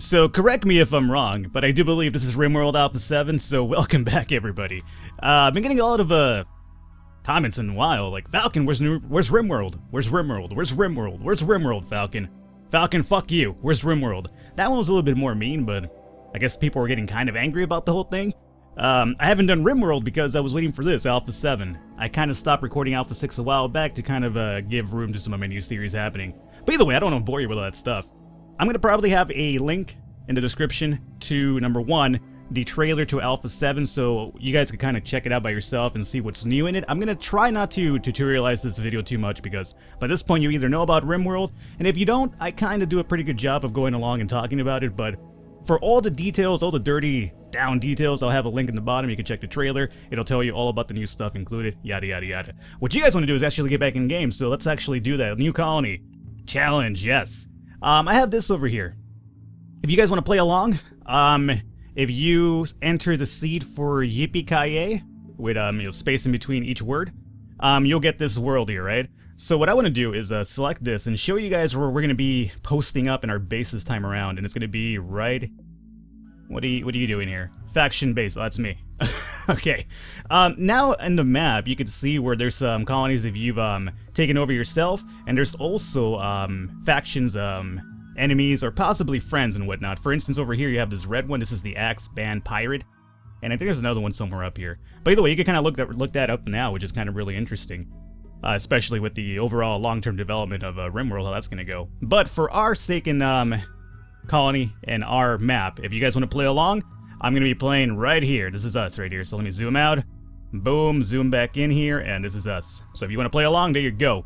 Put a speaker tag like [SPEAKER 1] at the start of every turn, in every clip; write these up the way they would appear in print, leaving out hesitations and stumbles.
[SPEAKER 1] So correct me if I'm wrong, but I do believe this is RimWorld Alpha 7, so welcome back everybody. I've been getting a lot of comments in a while, like, Falcon, where's RimWorld? Where's RimWorld? Where's RimWorld? Where's RimWorld, Falcon? Falcon, fuck you, where's RimWorld? That one was a little bit more mean, but I guess people were getting kind of angry about the whole thing. I haven't done RimWorld because I was waiting for this, Alpha 7. I kind of stopped recording Alpha 6 a while back to kind of give room to some of my new series happening. But either way, I don't want to bore you with all that stuff. I'm going to probably have a link in the description to, number one, the trailer to Alpha 7, so you guys can kind of check it out by yourself and see what's new in it. I'm going to try not to tutorialize this video too much because by this point you either know about RimWorld, and if you don't, I kind of do a pretty good job of going along and talking about it, but for all the details, all the dirty down details, I'll have a link in the bottom. You can check the trailer. It'll tell you all about the new stuff included, yada yada yada. What you guys want to do is actually get back in game, so let's actually do that. New colony. Challenge, yes. I have this over here. If you guys want to play along, if you enter the seed for Yippee with space in between each word, you'll get this world here, right? So what I want to do is select this and show you guys where we're going to be posting up in our base this time around, and it's going to be right. What are you doing here? Faction base. Oh, that's me. Okay. Now in the map, you can see where there's some colonies if you've taken over yourself, and there's also factions, enemies, or possibly friends and whatnot. For instance, over here you have this red one. This is the Axe Band Pirate, and I think there's another one somewhere up here. But either way, you can kind of look that up now, which is kind of really interesting, especially with the overall long-term development of RimWorld, how that's going to go. But for our sake in colony and our map, if you guys want to play along, I'm going to be playing right here. This is us right here. So let me zoom out. Boom, zoom back in here, and this is us. So if you want to play along, there you go.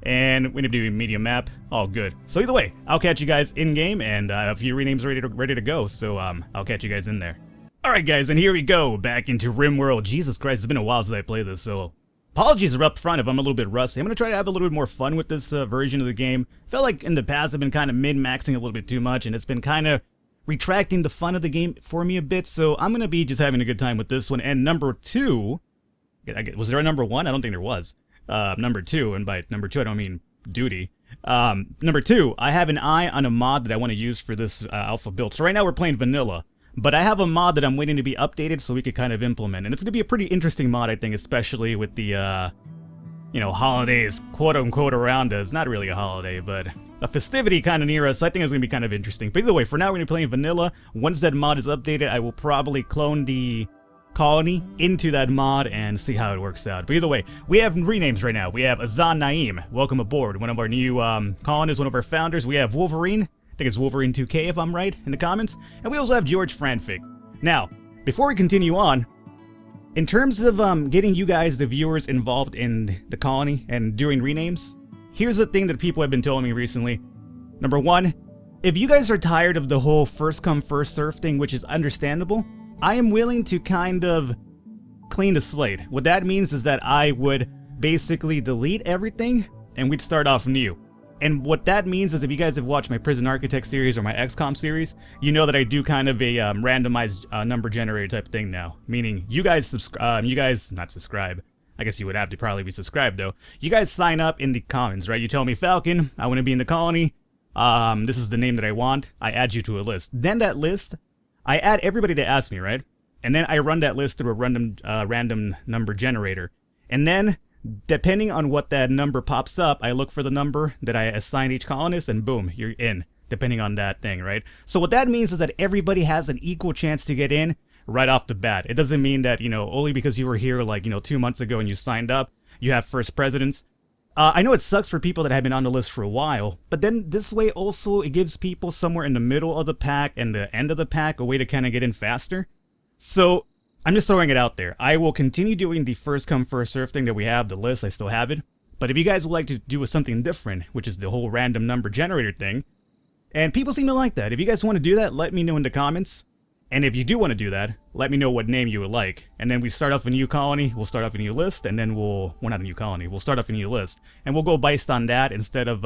[SPEAKER 1] And we're going to do a medium map. All good. So either way, I'll catch you guys in-game, and I have a few renames ready to go, so I'll catch you guys in there. Alright guys, and here we go, back into RimWorld. Jesus Christ, it's been a while since I played this, so apologies are up front if I'm a little bit rusty. I'm going to try to have a little bit more fun with this version of the game. Felt like in the past I've been kind of min-maxing a little bit too much, and it's been kind of retracting the fun of the game for me a bit, so I'm going to be just having a good time with this one. And number two, was there a number one? I don't think there was. Number two, and by number two I don't mean duty. Number two, I have an eye on a mod that I want to use for this alpha build. So right now we're playing vanilla, but I have a mod that I'm waiting to be updated so we could kind of implement, and it's going to be a pretty interesting mod, I think, especially with the holidays quote-unquote around us. Not really a holiday, but a festivity kind of near us, so I think it's going to be kind of interesting. But either way, for now we're going to be playing vanilla. Once that mod is updated, I will probably clone the colony into that mod and see how it works out. But either way, we have renames right now. We have Azan Naim, welcome aboard, one of our new colonists, one of our founders. We have Wolverine, I think it's Wolverine 2K if I'm right in the comments, and we also have George Franfig. Now, before we continue on, in terms of getting you guys, the viewers, involved in the colony and doing renames, here's the thing that people have been telling me recently. Number one, if you guys are tired of the whole first come first serve thing, which is understandable, I am willing to kind of clean the slate. What that means is that I would basically delete everything and we'd start off new. And what that means is if you guys have watched my Prison Architect series or my XCOM series, you know that I do kind of a randomized number generator type thing now. Meaning you guys not subscribe. I guess you would have to probably be subscribed though. You guys sign up in the comments, right? You tell me, Falcon, I want to be in the colony. This is the name that I want. I add you to a list. Then that list, I add everybody that asks me, right? And then I run that list through a random number generator. And then, depending on what that number pops up, I look for the number that I assign each colonist, and boom, you're in, depending on that thing, right? So what that means is that everybody has an equal chance to get in right off the bat. It doesn't mean that, only because you were here like, 2 months ago and you signed up, you have first precedence. I know it sucks for people that have been on the list for a while, but then this way also it gives people somewhere in the middle of the pack and the end of the pack a way to kind of get in faster. So I'm just throwing it out there. I will continue doing the first come first serve thing that we have, the list, I still have it. But if you guys would like to do something different, which is the whole random number generator thing, and people seem to like that, if you guys want to do that, let me know in the comments. And if you do want to do that, let me know what name you would like. And then we start off a new colony, we'll start off a new list, and then well, not a new colony, we'll start off a new list. And we'll go based on that instead of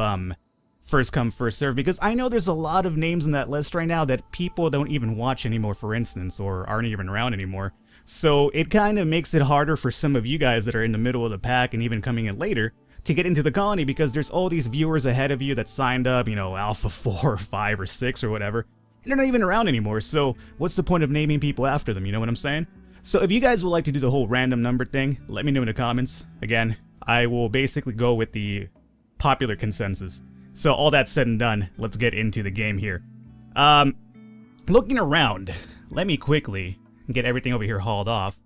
[SPEAKER 1] first come first serve, because I know there's a lot of names in that list right now that people don't even watch anymore, for instance, or aren't even around anymore. So it kind of makes it harder for some of you guys that are in the middle of the pack and even coming in later to get into the colony, because there's all these viewers ahead of you that signed up, Alpha 4 or 5 or 6 or whatever. and they're not even around anymore, so what's the point of naming people after them, you know what I'm saying? So if you guys would like to do the whole random number thing, let me know in the comments. Again, I will basically go with the popular consensus. So all that said and done, let's get into the game here. Looking around, let me quickly get everything over here hauled off.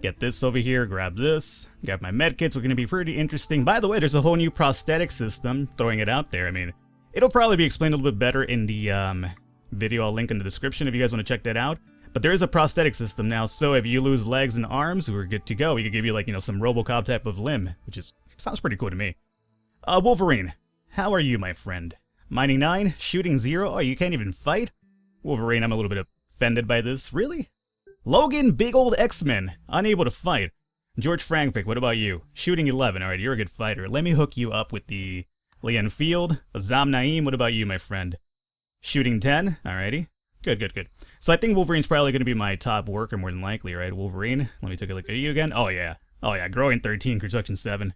[SPEAKER 1] Get this over here, grab this, grab my medkits, we're going to be pretty interesting. By the way, there's a whole new prosthetic system, throwing it out there. I mean, it'll probably be explained a little bit better in the video I'll link in the description if you guys want to check that out. But there is a prosthetic system now, so if you lose legs and arms, we're good to go. We could give you, like, you know, some RoboCop type of limb, which sounds pretty cool to me. Wolverine, how are you, my friend? Mining 9, shooting 0, oh, you can't even fight? Wolverine, I'm a little bit offended by this. Really? Logan, big old X-Men, unable to fight. George Frankfurt, what about you? Shooting 11, alright, you're a good fighter. Let me hook you up with the Leon Field. Azam Naeem, what about you, my friend? Shooting 10, alrighty. Good. So I think Wolverine's probably going to be my top worker more than likely, right? Wolverine, let me take a look at you again. Oh yeah, growing 13, construction 7.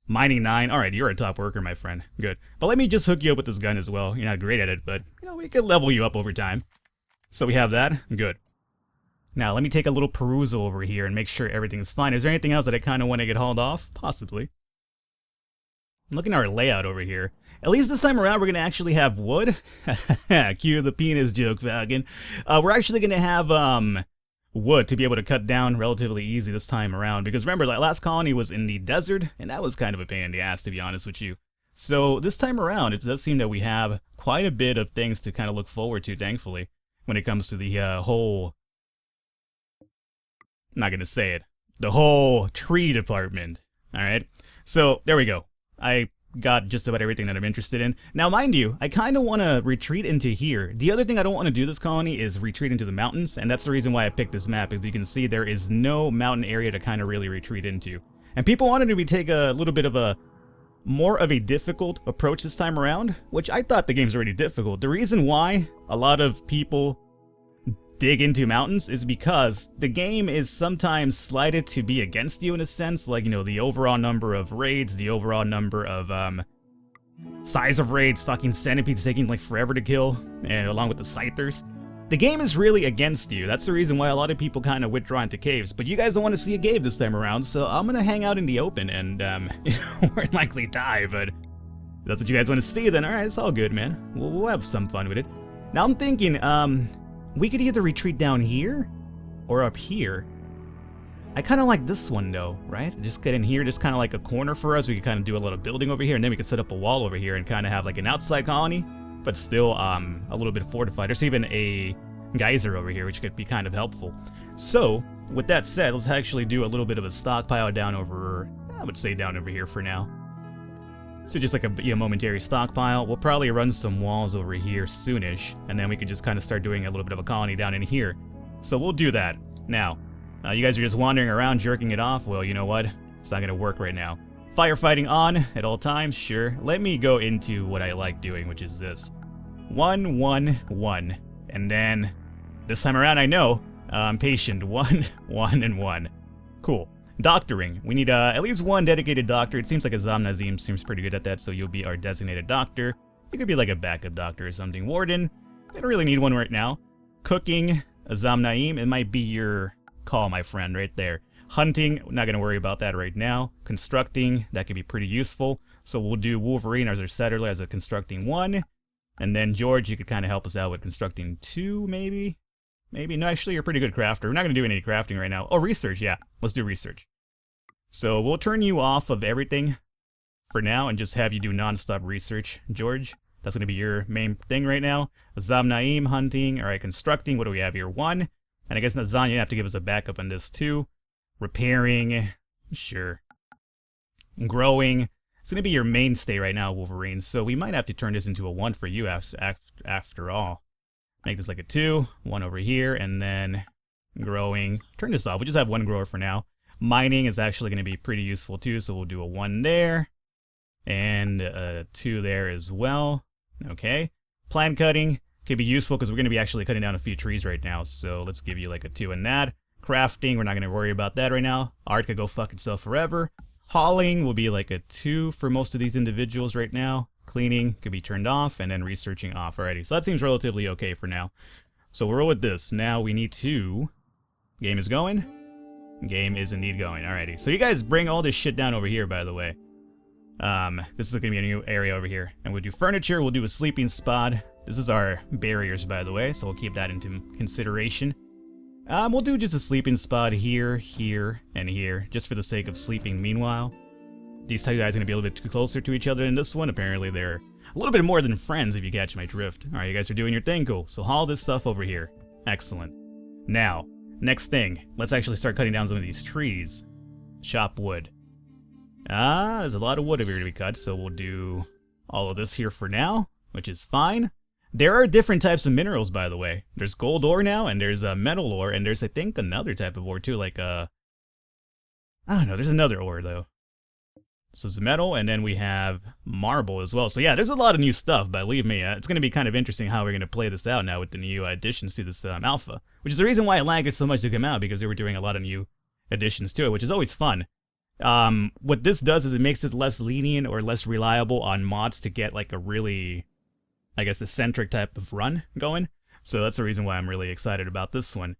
[SPEAKER 1] Mining 9, alright, you're a top worker, my friend. Good. But let me just hook you up with this gun as well. You're not great at it, but, you know, we could level you up over time. So we have that, good. Now, let me take a little perusal over here and make sure everything's fine. Is there anything else that I kind of want to get hauled off? Possibly. I'm looking at our layout over here. At least this time around, we're going to actually have wood. Cue the penis joke, Falcon. We're actually going to have wood to be able to cut down relatively easy this time around. Because remember, that last colony was in the desert, and that was kind of a pain in the ass, to be honest with you. So this time around, it does seem that we have quite a bit of things to kind of look forward to, thankfully, when it comes to the whole... I'm not going to say it. The whole tree department. Alright? So, there we go. I got just about everything that I'm interested in. Now, mind you, I kind of want to retreat into here. The other thing I don't want to do this colony is retreat into the mountains, and that's the reason why I picked this map. As you can see, there is no mountain area to kind of really retreat into. And people wanted me to take a little bit of a more of a difficult approach this time around, which I thought the game's already difficult. The reason why a lot of people dig into mountains is because the game is sometimes slighted to be against you in a sense, like, you know, the overall number of raids, the overall number of size of raids, fucking centipedes taking like forever to kill, and along with the scythers. The game is really against you. That's the reason why a lot of people kind of withdraw into caves, but you guys don't want to see a cave this time around, so I'm gonna hang out in the open and more likely die, but if that's what you guys want to see, then alright, it's all good, man. We'll have some fun with it. Now I'm thinking, we could either retreat down here or up here. I kind of like this one though, right? Just get in here, just kind of like a corner for us. We could kind of do a little building over here, and then we could set up a wall over here and kind of have like an outside colony, but still a little bit fortified. There's even a geyser over here, which could be kind of helpful. So, with that said, let's actually do a little bit of a stockpile down over, I would say down over here for now. So just like a momentary stockpile. We'll probably run some walls over here soonish, and then we can just kind of start doing a little bit of a colony down in here. So we'll do that. Now, you guys are just wandering around jerking it off. Well, you know what? It's not going to work right now. Firefighting on at all times, sure. Let me go into what I like doing, which is this. 1, 1, 1. And then, this time around I know, I'm patient. 1, 1, and 1. Cool. Doctoring. We need at least one dedicated doctor. It seems like Azam Nazim seems pretty good at that, so you'll be our designated doctor. You could be like a backup doctor or something. Warden. I don't really need one right now. Cooking. Azam Naeem. It might be your call, my friend, right there. Hunting. Not going to worry about that right now. Constructing. That could be pretty useful. So we'll do Wolverine as our settler as a constructing 1. And then George, you could kind of help us out with constructing 2, maybe? Maybe. No, actually, you're a pretty good crafter. We're not going to do any crafting right now. Oh, research. Yeah. Let's do research. So we'll turn you off of everything for now and just have you do non-stop research, George. That's going to be your main thing right now. Azam Naeem, hunting. Alright, constructing. What do we have here? 1. And I guess Nazan, you have to give us a backup on this too. Repairing. Sure. Growing. It's going to be your mainstay right now, Wolverine. So we might have to turn this into a 1 for you after all. Make this like a 2. 1 over here. And then growing. Turn this off. We'll just have 1 grower for now. Mining is actually going to be pretty useful too, so we'll do a 1 there, and a 2 there as well. Okay. Plant cutting could be useful because we're going to be actually cutting down a few trees right now, so let's give you like a 2 in that. Crafting, we're not going to worry about that right now. Art could go fuck itself forever. Hauling will be like a 2 for most of these individuals right now. Cleaning could be turned off, and then researching off. Alrighty, so that seems relatively okay for now. So we'll roll with this. Now we need to... Game is going. Game is indeed going. Alrighty, so you guys bring all this shit down over here, by the way. This is going to be a new area over here. And we'll do furniture, we'll do a sleeping spot. This is our barriers, by the way, so we'll keep that into consideration. We'll do just a sleeping spot here, here, and here, just for the sake of sleeping meanwhile. These two guys are going to be a little bit closer to each other in this one. Apparently they're a little bit more than friends, if you catch my drift. Alright, you guys are doing your thing, cool. So haul this stuff over here. Excellent. Now, next thing, let's actually start cutting down some of these trees. Chop wood. There's a lot of wood over here to be cut, so we'll do all of this here for now, which is fine. There are different types of minerals, by the way. There's gold ore now, and there's metal ore, and there's, I think, another type of ore, too, like, I don't know, there's another ore, though. This is metal, and then we have marble as well. So yeah, there's a lot of new stuff, believe me. It's going to be kind of interesting how we're going to play this out now with the new additions to this alpha. Which is the reason why it lagged so much to come out, because they were doing a lot of new additions to it, which is always fun. What this does is it makes it less lenient or less reliable on mods to get like a really, I guess, eccentric type of run going. So that's the reason why I'm really excited about this one.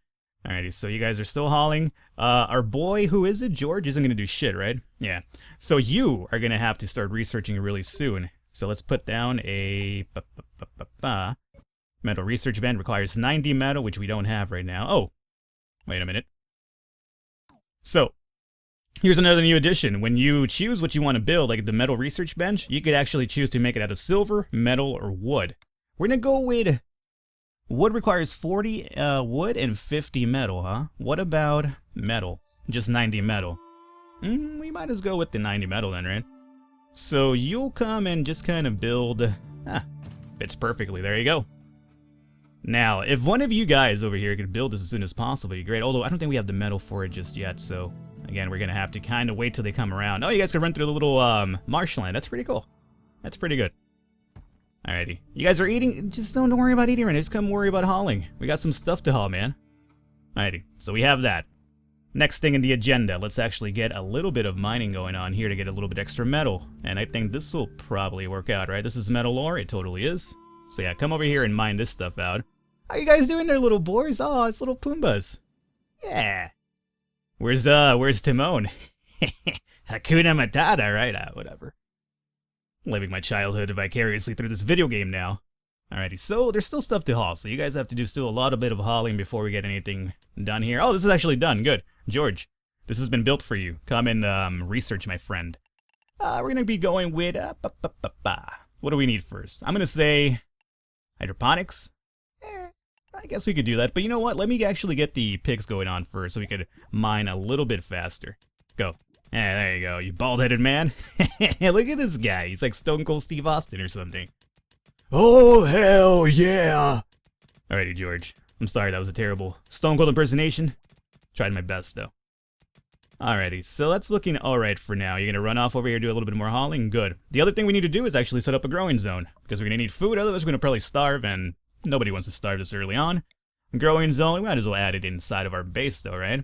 [SPEAKER 1] Alrighty, so you guys are still hauling. Our boy, who is it? George isn't going to do shit, right? Yeah. So you are going to have to start researching really soon. So let's put down a... Metal research band requires 90 metal, which we don't have right now. Oh, wait a minute. So, here's another new addition. When you choose what you want to build, like the metal research bench, you could actually choose to make it out of silver, metal, or wood. We're going to go with... Wood requires 40 wood and 50 metal, huh? What about metal? Just 90 metal. We might as well go with the 90 metal then, right? So you'll come and just kind of build... fits perfectly. There you go. Now, if one of you guys over here could build this as soon as possible, it'd be great. Although I don't think we have the metal for it just yet, so... Again, we're going to have to kind of wait till they come around. Oh, you guys can run through the little marshland. That's pretty cool. That's pretty good. Alrighty. You guys are eating? Just don't worry about eating right now. Just come worry about hauling. We got some stuff to haul, man. Alrighty. So we have that. Next thing in the agenda. Let's actually get a little bit of mining going on here to get a little bit extra metal. And I think this will probably work out, right? This is metal ore. It totally is. So yeah, come over here and mine this stuff out. How you guys doing there, little boys? Oh, it's little Pumbas. Yeah. Where's Timon? Hakuna Matata, right? Whatever. Living my childhood vicariously through this video game now. Alrighty, so there's still stuff to haul, so you guys have to do still a lot of bit of hauling before we get anything done here. Oh, this is actually done. Good. George, this has been built for you. Come and research, my friend. We're gonna be going with... What do we need first? I'm gonna say... hydroponics? I guess we could do that, but you know what? Let me actually get the pigs going on first so we could mine a little bit faster. Go. Yeah, there you go, you bald-headed man. Look at this guy. He's like Stone Cold Steve Austin or something. Oh, hell yeah! Alrighty, George. I'm sorry, that was a terrible Stone Cold impersonation. Tried my best, though. Alrighty, so that's looking alright for now. You're gonna run off over here, do a little bit more hauling? Good. The other thing we need to do is actually set up a growing zone, because we're gonna need food, otherwise we're gonna probably starve, and nobody wants to starve this early on. Growing zone, we might as well add it inside of our base, though, right?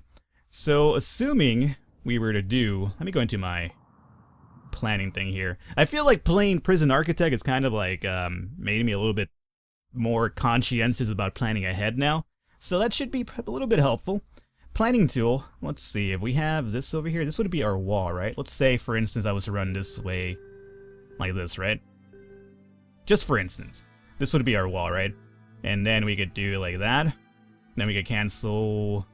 [SPEAKER 1] So, assuming... we were to do... Let me go into my planning thing here. I feel like playing Prison Architect is kind of like made me a little bit more conscientious about planning ahead now. So that should be a little bit helpful. Planning tool. Let's see. If we have this over here, this would be our wall, right? Let's say, for instance, I was to run this way like this, right? Just for instance. This would be our wall, right? And then we could do like that. Then we could cancel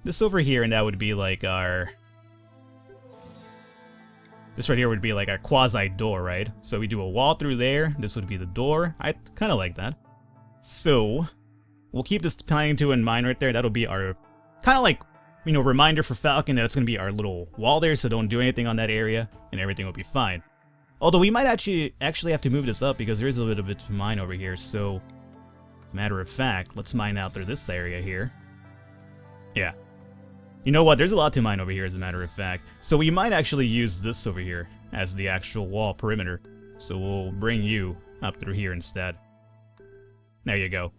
[SPEAKER 1] this over here, and that would be like our... This right here would be like our quasi-door, right? So we do a wall through there. This would be the door. I kind of like that. So, we'll keep this planning tool in mind right there. That'll be our kind of like, you know, reminder for Falcon that it's going to be our little wall there, so don't do anything on that area, and everything will be fine. Although we might actually have to move this up because there is a little bit to mine over here, so as a matter of fact, let's mine out through this area here. Yeah. You know what, there's a lot to mine over here as a matter of fact. So we might actually use this over here as the actual wall perimeter. So we'll bring you up through here instead. There you go.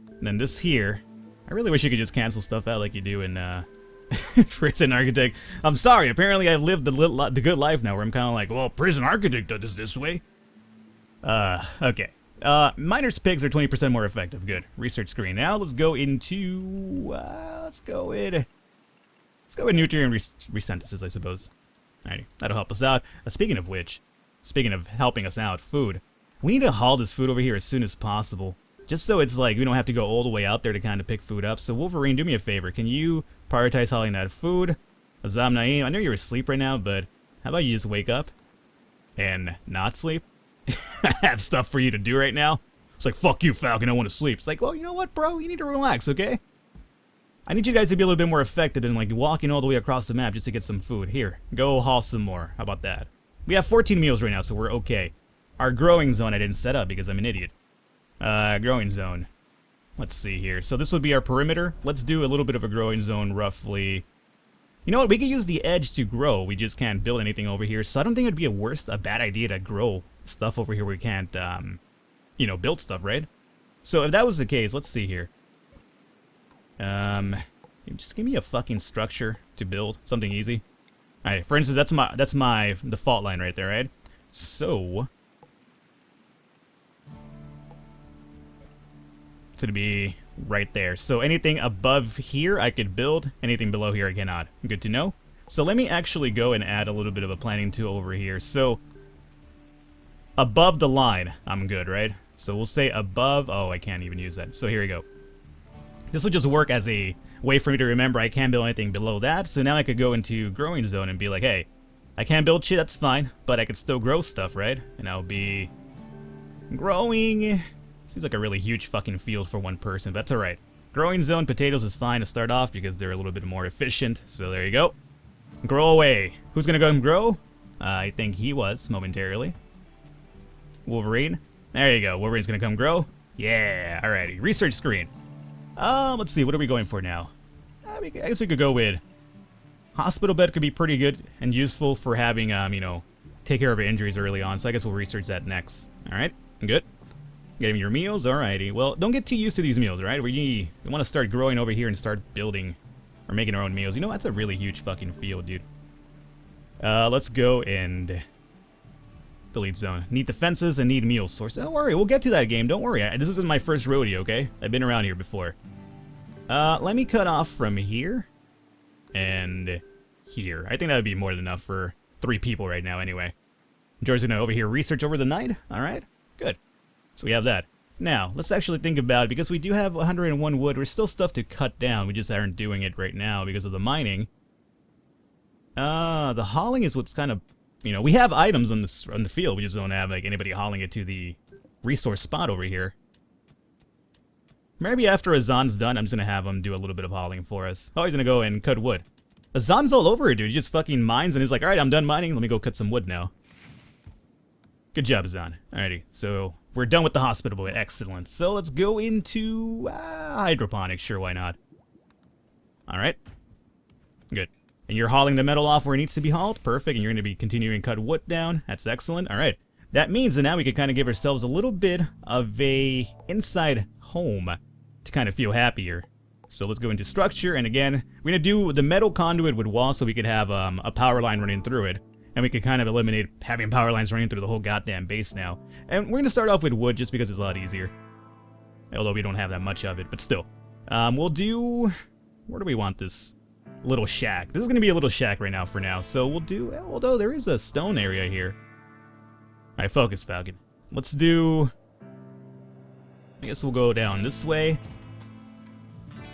[SPEAKER 1] And then this here, I really wish you could just cancel stuff out like you do in Prison Architect. I'm sorry, apparently I've lived the good life now where I'm kind of like, well, Prison Architect does this way. Okay. Miner's pigs are 20% more effective. Good. Research screen. Now let's go into, let's go with nutrient resynthesis, I suppose. Alrighty, that'll help us out. Speaking of which, speaking of helping us out, food. We need to haul this food over here as soon as possible. Just so it's like we don't have to go all the way out there to kind of pick food up. So Wolverine, do me a favor. Can you prioritize hauling that food? Azam Naeem, I know you're asleep right now, but how about you just wake up and not sleep? I have stuff for you to do right now. It's like, fuck you, Falcon, I want to sleep. It's like, well, you know what, bro? You need to relax, okay? I need you guys to be a little bit more effective than like walking all the way across the map just to get some food. Here, go haul some more. How about that? We have 14 meals right now, so we're okay. Our growing zone I didn't set up because I'm an idiot. Growing zone. Let's see here. So this would be our perimeter. Let's do a little bit of a growing zone roughly. You know what? We could use the edge to grow. We just can't build anything over here. So I don't think it'd be a bad idea to grow stuff over here where we can't, you know, build stuff, right? So if that was the case, let's see here. Just give me a fucking structure to build. Something easy. Alright, for instance, that's my default line right there, right? So it's gonna be right there. So anything above here I could build, anything below here I cannot. Good to know. So let me actually go and add a little bit of a planning tool over here. So above the line, I'm good, right? So we'll say above, oh, I can't even use that. So here we go. This will just work as a way for me to remember I can't build anything below that. So now I could go into growing zone and be like, hey, I can't build shit, that's fine, but I could still grow stuff, right? And I'll be growing. Seems like a really huge fucking field for one person, but that's alright. Growing zone, potatoes is fine to start off because they're a little bit more efficient. So there you go. Grow away. Who's gonna go and grow? I think he was momentarily. Wolverine. There you go. Wolverine's gonna come grow. Yeah, alrighty. Research screen. Let's see. What are we going for now? I guess we could go with hospital bed. Could be pretty good and useful for having, you know, take care of injuries early on. So I guess we'll research that next. Alright, good. Getting your meals? Alrighty. Well, don't get too used to these meals, right? We want to start growing over here and start building or making our own meals. You know, that's a really huge fucking field, dude. Let's go and delete zone. Need defenses and need meal source. Don't worry, we'll get to that game. Don't worry. This isn't my first rodeo, okay? I've been around here before. Let me cut off from here and here. I think that would be more than enough for 3 people right now anyway. George's gonna over here research over the night. Alright, good. So we have that. Now, let's actually think about it. Because we do have 101 wood, there's still stuff to cut down. We just aren't doing it right now because of the mining. The hauling is what's kind of, you know, we have items on the field. We just don't have like anybody hauling it to the resource spot over here. Maybe after Azan's done, I'm just gonna have him do a little bit of hauling for us. Oh, he's gonna go and cut wood. Azan's all over it, dude. He just fucking mines and he's like, alright, I'm done mining. Let me go cut some wood now. Good job, Azan. Alrighty, so we're done with the hospital. Excellent. So let's go into hydroponics. Sure, why not? Alright. Good. And you're hauling the metal off where it needs to be hauled? Perfect. And you're going to be continuing to cut wood down? That's excellent. Alright. That means that now we can kind of give ourselves a little bit of a inside home to kind of feel happier. So let's go into structure. And again, we're going to do the metal conduit with walls so we could have a power line running through it. And we could kind of eliminate having power lines running through the whole goddamn base now. And we're going to start off with wood just because it's a lot easier. Although we don't have that much of it, but still. We'll do... Where do we want this little shack? This is going to be a little shack right now for now. So we'll do... Although there is a stone area here. Alright, focus, Falcon. Let's do... I guess we'll go down this way.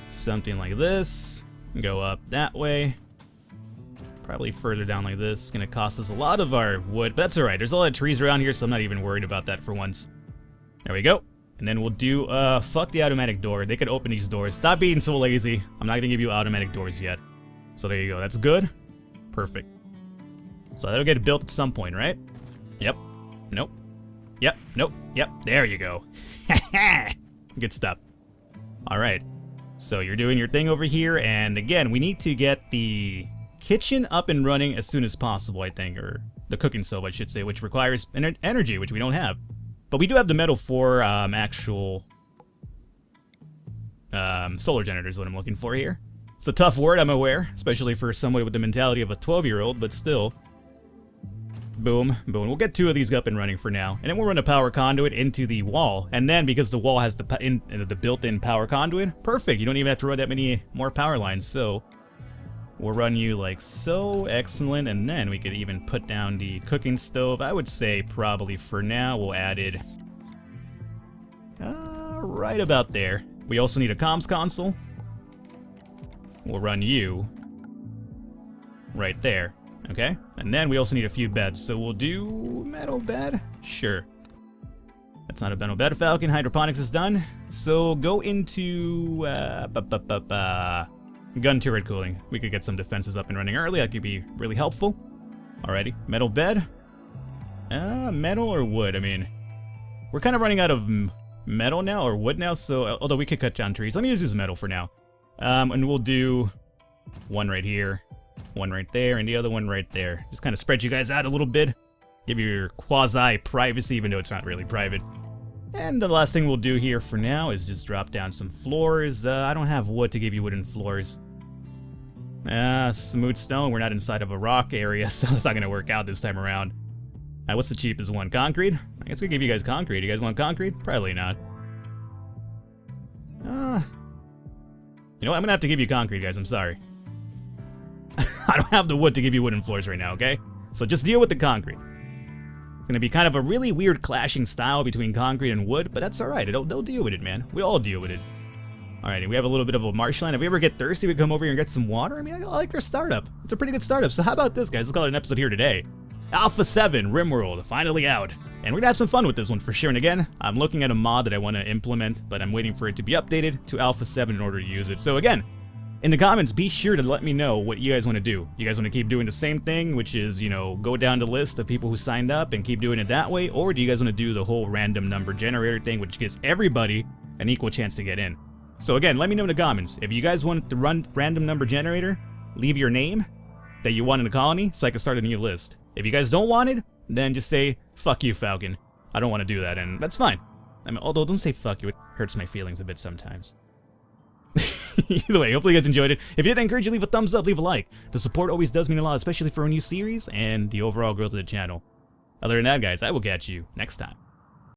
[SPEAKER 1] Something like this. Go up that way. Probably further down like this. It's gonna cost us a lot of our wood, but that's alright. There's a lot of trees around here, so I'm not even worried about that for once. There we go. And then we'll do, fuck the automatic door. They could open these doors. Stop being so lazy. I'm not gonna give you automatic doors yet. So there you go. That's good. Perfect. So that'll get built at some point, right? Yep. Nope. Yep. Nope. Yep. There you go. Good stuff. Alright. So you're doing your thing over here, and again, we need to get the kitchen up and running as soon as possible, I think, or the cooking stove, I should say, which requires energy, which we don't have. But we do have the metal for actual solar generators, what I'm looking for here. It's a tough word, I'm aware, especially for somebody with the mentality of a 12-year-old, but still. Boom, boom. We'll get 2 of these up and running for now, and then we'll run a power conduit into the wall. And then, because the wall has the built-in power conduit, perfect. You don't even have to run that many more power lines. So we'll run you like so. Excellent. And then we could even put down the cooking stove. I would say probably for now we'll add it right about there. We also need a comms console. We'll run you right there. Okay, and then we also need a few beds, so we'll do metal bed? Sure. That's not a metal bed. Falcon, hydroponics is done. So go into gun turret cooling. We could get some defenses up and running early. That could be really helpful. Alrighty, metal bed. Metal or wood? I mean, we're kind of running out of metal now, or wood now, so although we could cut down trees. Let me just use metal for now. And we'll do one right here. One right there, and the other one right there. Just kind of spread you guys out a little bit. Give you your quasi-privacy, even though it's not really private. And the last thing we'll do here for now is just drop down some floors. I don't have wood to give you wooden floors. Smooth stone. We're not inside of a rock area, so it's not going to work out this time around. What's the cheapest one? Concrete? I guess we'll give you guys concrete. You guys want concrete? Probably not. You know what? I'm going to have to give you concrete, guys. I'm sorry. I don't have the wood to give you wooden floors right now, okay? So just deal with the concrete. It's gonna be kind of a really weird clashing style between concrete and wood, but that's alright. They'll deal with it, man. We all deal with it. Alrighty, we have a little bit of a marshland. If we ever get thirsty, we come over here and get some water. I mean, I like our startup. It's a pretty good startup. So how about this, guys? Let's call it an episode here today. Alpha 7, RimWorld, finally out. And we're gonna have some fun with this one for sure. And again, I'm looking at a mod that I want to implement, but I'm waiting for it to be updated to Alpha 7 in order to use it. So again, in the comments, be sure to let me know what you guys want to do. You guys want to keep doing the same thing, which is, you know, go down the list of people who signed up and keep doing it that way? Or do you guys want to do the whole random number generator thing, which gives everybody an equal chance to get in? So again, let me know in the comments. If you guys want to run random number generator, leave your name that you want in the colony so I can start a new list. If you guys don't want it, then just say, fuck you, Falcon. I don't want to do that, and that's fine. I mean, although don't say fuck you, it hurts my feelings a bit sometimes. Either way, hopefully you guys enjoyed it. If you did, I encourage you to leave a thumbs up, leave a like. The support always does mean a lot, especially for a new series and the overall growth of the channel. Other than that, guys, I will catch you next time.